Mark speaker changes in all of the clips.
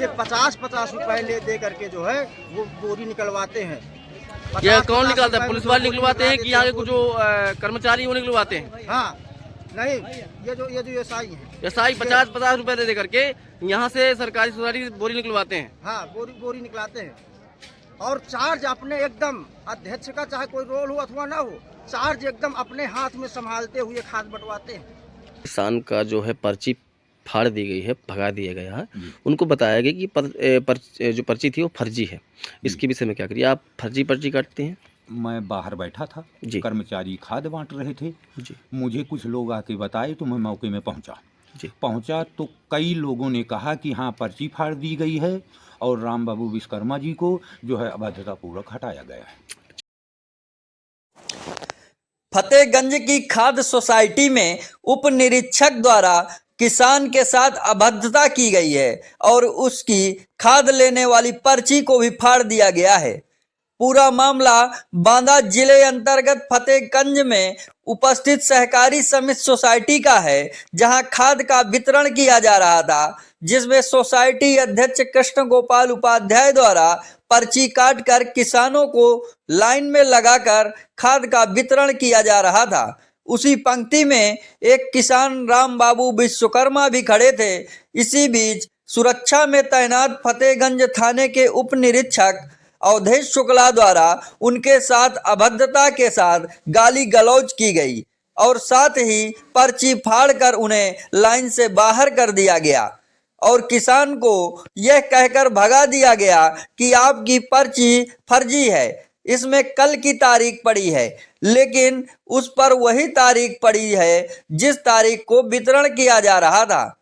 Speaker 1: ये 50-50 रुपए दे करके जो है वो बोरी निकलवाते हैं।
Speaker 2: ये कौन निकालता है? पुलिस वाले निकलवाते हैं कि यहाँ के कुछ जो कर्मचारी वो निकलवाते हैं?
Speaker 1: हाँ, नहीं, ये जो एसआई है,
Speaker 2: एसआई 50-50 रुपए दे करके यहाँ से सरकारी सोसाइटी बोरी निकलवाते हैं।
Speaker 1: हाँ, बोरी निकलाते हैं और चार्ज अपने एकदम अध्यक्ष का चाहे कोई रोल हो अथवा ना हो, चार्ज एकदम अपने हाथ में संभालते हुए खाद बंटवाते हैं।
Speaker 2: किसान का जो है पर्ची फाड़ दी गई है, भगा दिया गया है। उनको बताया गया कि जो पर्ची थी वो फर्जी है। इसके विषय में क्या करिए? आप फर्जी पर्ची काटते हैं?
Speaker 3: मैं बाहर बैठा था, कर्मचारी खाद बांट रहे थे
Speaker 2: जी।
Speaker 3: मुझे कुछ लोग आके बताए तो मैं मौके में पहुंचा तो कई लोगों ने कहा कि हाँ पर्ची फाड़ दी गई है और राम बाबू विश्वकर्मा जी को जो है अबाध्यतापूर्वक हटाया गया है।
Speaker 4: फतेहगंज की खाद सोसाइटी में उप निरीक्षक द्वारा किसान के साथ अभद्रता की गई है और उसकी खाद लेने वाली पर्ची को भी फाड़ दिया गया है। पूरा मामला बांदा जिले अंतर्गत फतेहगंज में उपस्थित सहकारी समिति सोसाइटी का है, जहां खाद का वितरण किया जा रहा था, जिसमें सोसाइटी अध्यक्ष कृष्ण गोपाल उपाध्याय द्वारा पर्ची काटकर किसानों को लाइन में लगाकर खाद का वितरण किया जा रहा था। उसी पंक्ति में एक किसान राम बाबू विश्वकर्मा भी खड़े थे। इसी बीच सुरक्षा में तैनात फतेहगंज थाने के उप निरीक्षक अवधेश शुक्ला द्वारा उनके साथ अभद्रता के साथ गाली गलौज की गई और साथ ही पर्ची फाड़कर उन्हें लाइन से बाहर कर दिया गया और किसान को यह कहकर भगा दिया गया कि आपकी पर्ची फर्जी है, इसमें कल की तारीख पड़ी है, लेकिन उस पर वही तारीख पड़ी है जिस तारीख को वितरण किया जा रहा था।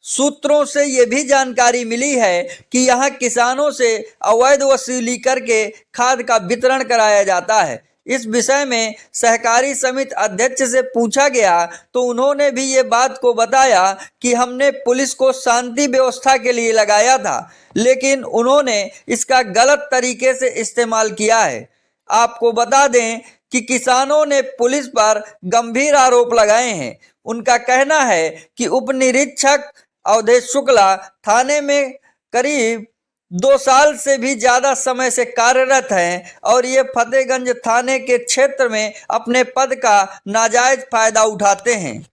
Speaker 4: सूत्रों से यह भी जानकारी मिली है कि यहां किसानों से अवैध वसूली करके खाद का वितरण कराया जाता है। इस विषय में सहकारी समिति अध्यक्ष से पूछा गया तो उन्होंने भी ये बात को बताया कि हमने पुलिस को शांति व्यवस्था के लिए लगाया था, लेकिन उन्होंने इसका गलत तरीके से इस्तेमाल किया है। आपको बता दें कि किसानों ने पुलिस पर गंभीर आरोप लगाए हैं। उनका कहना है कि उप निरीक्षक अवधेश शुक्ला थाने में करीब 2 साल से भी ज्यादा समय से कार्यरत हैं और ये फतेहगंज थाने के क्षेत्र में अपने पद का नाजायज फायदा उठाते हैं।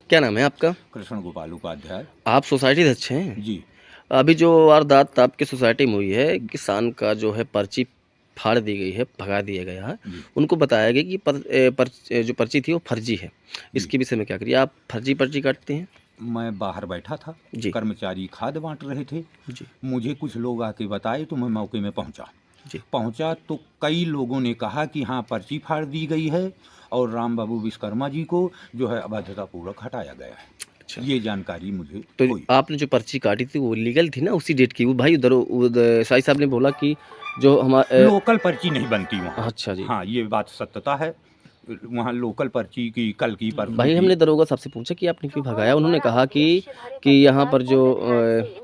Speaker 2: क्या नाम है आपका?
Speaker 3: कृष्ण गोपाल उपाध्याय।
Speaker 2: आप सोसाइटी अध्यक्ष हैं? जी। अभी जो वारदात आपकी सोसाइटी में हुई है, किसान का जो है पर्ची फाड़ दी गई है, भगा दिया गया है। उनको बताया गया कि जो पर्ची थी वो फर्जी है। इसके विषय में क्या करिए? आप फर्जी पर्ची काटते हैं?
Speaker 3: मैं बाहर बैठा था, कर्मचारी खाद बांट रहे थे मुझे कुछ लोग आके बताए तो मैं मौके में पहुंचा तो कई लोगों ने कहा कि हाँ पर्ची फाड़ दी गई है और राम बाबू विश्वकर्मा जी को जो है अबाध्यतापूर्वक हटाया गया है। अच्छा। ये जानकारी मुझे
Speaker 2: तो आपने जो पर्ची काटी थी वो लीगल थी ना उसी डेट की? वो भाई उधर साई साहब ने बोला कि जो हमारे
Speaker 3: लोकल पर्ची नहीं बनती वहाँ।
Speaker 2: अच्छा जी।
Speaker 3: हाँ, ये बात सत्यता है, वहाँ लोकल पर्ची की कल की
Speaker 2: भाई हमने दरोगा साहब से पूछा कि आपने क्यों भगाया। उन्होंने कहा कि यहाँ पर जो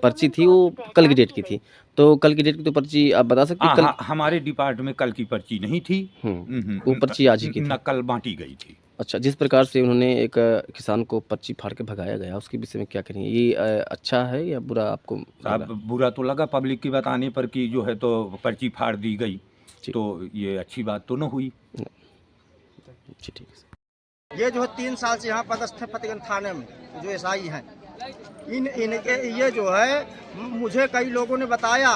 Speaker 2: पर्ची थी वो कल की डेट की थी। तो कल की डेट की तो पर्ची आप बता सकते हैं?
Speaker 3: हमारे डिपार्टमेंट में कल की पर्ची नहीं थी,
Speaker 2: वो पर्ची आज ही की
Speaker 3: नकल बांटी गई थी।
Speaker 2: अच्छा, जिस प्रकार से उन्होंने एक किसान को पर्ची फाड़ के भगाया गया, उसके विषय में क्या करेंगे? ये अच्छा है या बुरा आपको?
Speaker 3: बुरा तो लगा पब्लिक के बताने पर कि जो है तो पर्ची फाड़ दी गई, तो ये अच्छी बात तो न हुई।
Speaker 2: ठीक है।
Speaker 1: ये जो है 3 साल से यहाँ पदस्थ है फतेहगंज थाने में जो एसआई हैं, इनके ये जो है मुझे कई लोगों ने बताया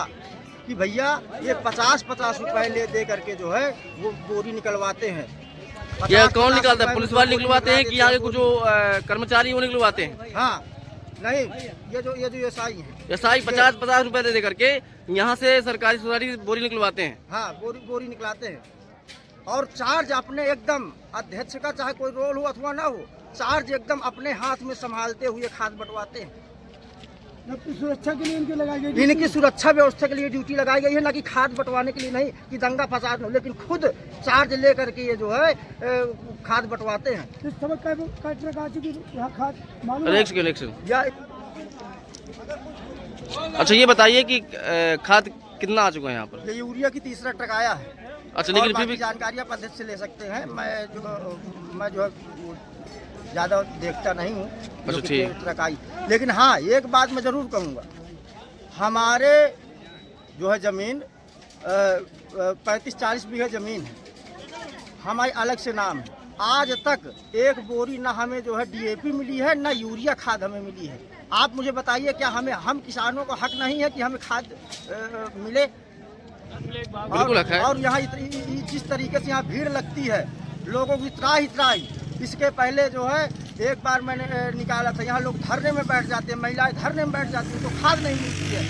Speaker 1: कि भैया ये 50-50 रुपए दे करके जो है वो बोरी निकलवाते हैं।
Speaker 2: ये कौन निकालता है? पुलिस वाले निकलवाते हैं कि यहाँ के कुछ जो कर्मचारी वो निकलवाते हैं?
Speaker 1: हाँ, नहीं, ये जो एसआई है,
Speaker 2: एसआई 50-50 रुपए दे करके यहाँ से सरकारी सोसाइटी बोरी निकलवाते हैं।
Speaker 1: हाँ, बोरी निकलाते हैं और चार्ज अपने एकदम अध्यक्ष का चाहे कोई रोल हो अथवा ना हो, चार्ज एकदम अपने हाथ में संभालते हुए खाद बंटवाते हैं।
Speaker 5: सुरक्षा के लिए
Speaker 1: इनकी सुरक्षा व्यवस्था के लिए ड्यूटी लगाई गई है, ना कि खाद बंटवाने के लिए नहीं कि दंगा फसाद हो, लेकिन खुद चार्ज ले करके ये जो है खाद बंटवाते हैं।
Speaker 2: अच्छा, ये बताइए कि खाद कितना आ चुका है यहाँ पर?
Speaker 1: ये यूरिया की 3रा ट्रक आया है। अच्छा, लेकिन फिर भी जानकारी आप अध्यक्ष से ले सकते हैं। मैं जो है ज़्यादा देखता नहीं हूँ जो कि
Speaker 2: ठीक।
Speaker 1: तेरह तक आई। लेकिन हाँ, एक बात मैं ज़रूर कहूँगा, हमारे जो है ज़मीन 35-40 बीघा ज़मीन है, हमारी अलग से नाम है। आज तक एक बोरी ना हमें जो है DAP मिली है, ना यूरिया खाद हमें मिली है। आप मुझे बताइए, क्या हम किसानों को हक नहीं है कि हमें खाद मिले?
Speaker 2: बिल्कुल हक है।
Speaker 1: और यहाँ जिस तरीके से यहाँ भीड़ लगती है, लोगों की त्राही, इसके पहले जो है एक बार मैंने निकाला था, यहाँ लोग धरने में बैठ जाते हैं, महिलाएं धरने में बैठ जाती हैं, तो खाद नहीं मिलती है।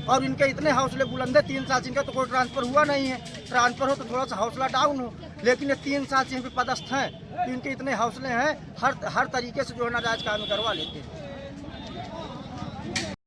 Speaker 1: और इनके इतने हौसले बुलंद है, 3 साल से इनका तो कोई ट्रांसफ़र हुआ नहीं है। ट्रांसफ़र हो तो थोड़ा सा हौसला डाउन हो, लेकिन ये 3 साल से यहाँ पे पदस्थ हैं, तो इनके इतने हौसले हैं, हर तरीके से जो है नाजायज़ काम करवा लेते हैं।